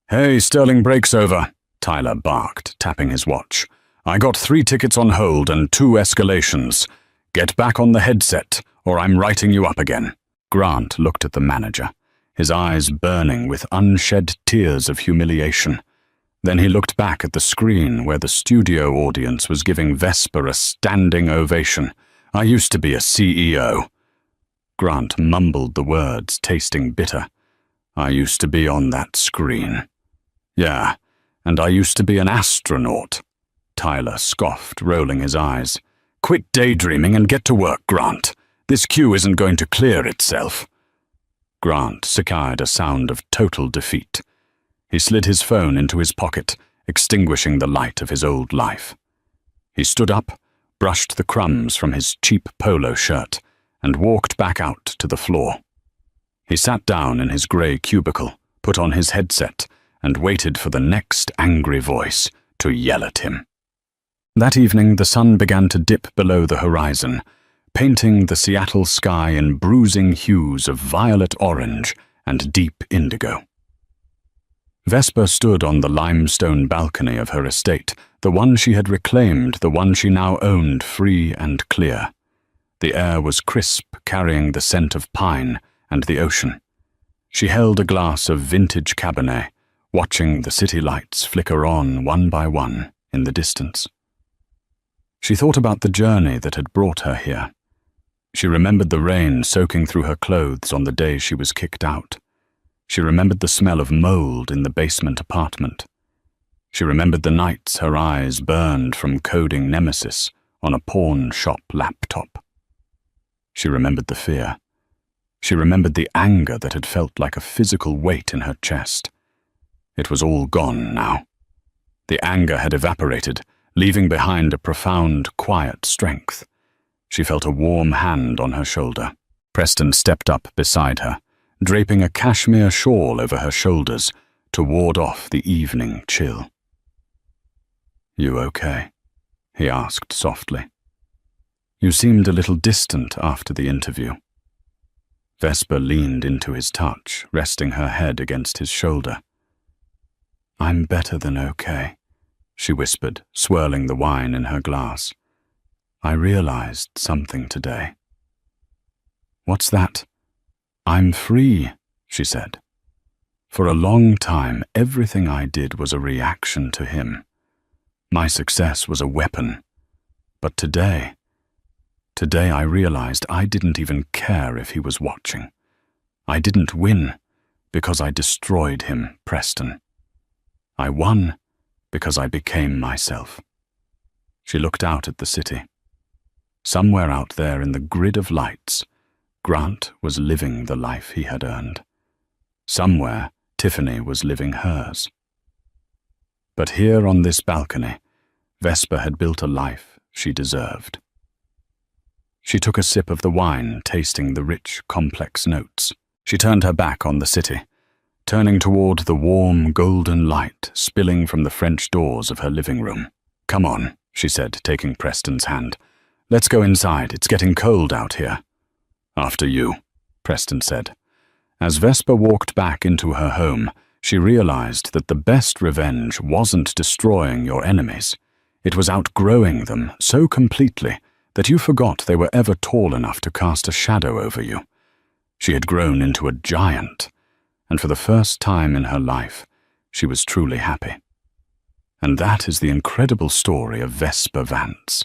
"Hey, Sterling break's over," Tyler barked, tapping his watch. "I got 3 tickets on hold and 2 escalations. Get back on the headset, or I'm writing you up again." Grant looked at the manager, his eyes burning with unshed tears of humiliation. Then he looked back at the screen where the studio audience was giving Vesper a standing ovation. "I used to be a CEO." Grant mumbled the words, tasting bitter. "I used to be on that screen." "Yeah, and I used to be an astronaut," Tyler scoffed, rolling his eyes. "Quit daydreaming and get to work, Grant. This queue isn't going to clear itself." Grant secured a sound of total defeat. He slid his phone into his pocket, extinguishing the light of his old life. He stood up, brushed the crumbs from his cheap polo shirt, and walked back out to the floor. He sat down in his grey cubicle, put on his headset, and waited for the next angry voice to yell at him. That evening, the sun began to dip below the horizon, painting the Seattle sky in bruising hues of violet orange and deep indigo. Vesper stood on the limestone balcony of her estate, the one she had reclaimed, the one she now owned free and clear. The air was crisp, carrying the scent of pine and the ocean. She held a glass of vintage Cabernet, watching the city lights flicker on one by one in the distance. She thought about the journey that had brought her here. She remembered the rain soaking through her clothes on the day she was kicked out. She remembered the smell of mold in the basement apartment. She remembered the nights her eyes burned from coding Nemesis on a pawn shop laptop. She remembered the fear. She remembered the anger that had felt like a physical weight in her chest. It was all gone now. The anger had evaporated, leaving behind a profound, quiet strength. She felt a warm hand on her shoulder. Preston stepped up beside her, draping a cashmere shawl over her shoulders to ward off the evening chill. "You okay?" he asked softly. "You seemed a little distant after the interview." Vesper leaned into his touch, resting her head against his shoulder. "I'm better than okay," she whispered, swirling the wine in her glass. "I realized something today." "What's that?" "I'm free," she said. "For a long time, everything I did was a reaction to him. My success was a weapon. But today I realized I didn't even care if he was watching. I didn't win because I destroyed him, Preston. I won because I became myself." She looked out at the city. Somewhere out there in the grid of lights, Grant was living the life he had earned. Somewhere, Tiffany was living hers. But here on this balcony, Vesper had built a life she deserved. She took a sip of the wine, tasting the rich, complex notes. She turned her back on the city, turning toward the warm, golden light spilling from the French doors of her living room. "Come on," she said, taking Preston's hand. "Let's go inside. It's getting cold out here." "After you," Preston said. As Vesper walked back into her home, she realized that the best revenge wasn't destroying your enemies. It was outgrowing them so completely that you forgot they were ever tall enough to cast a shadow over you. She had grown into a giant, and for the first time in her life, she was truly happy. And that is the incredible story of Vesper Vance.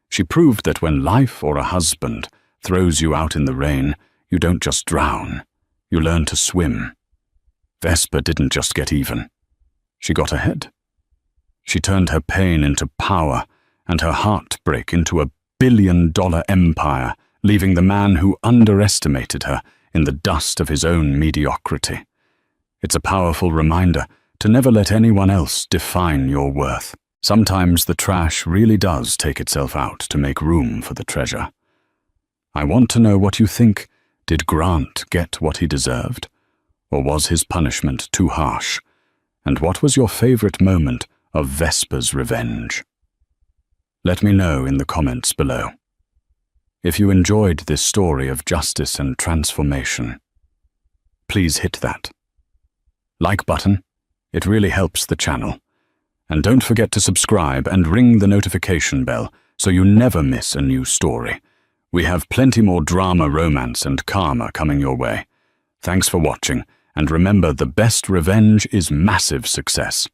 She proved that when life or a husband throws you out in the rain, you don't just drown, you learn to swim. Vesper didn't just get even. She got ahead. She turned her pain into power and her heartbreak into a billion-dollar empire, leaving the man who underestimated her in the dust of his own mediocrity. It's a powerful reminder to never let anyone else define your worth. Sometimes the trash really does take itself out to make room for the treasure. I want to know what you think. Did Grant get what he deserved? Or was his punishment too harsh? And what was your favorite moment of Vesper's revenge? Let me know in the comments below. If you enjoyed this story of justice and transformation, please hit that like button. It really helps the channel. And don't forget to subscribe and ring the notification bell so you never miss a new story. We have plenty more drama, romance, and karma coming your way. Thanks for watching, And remember, the best revenge is massive success.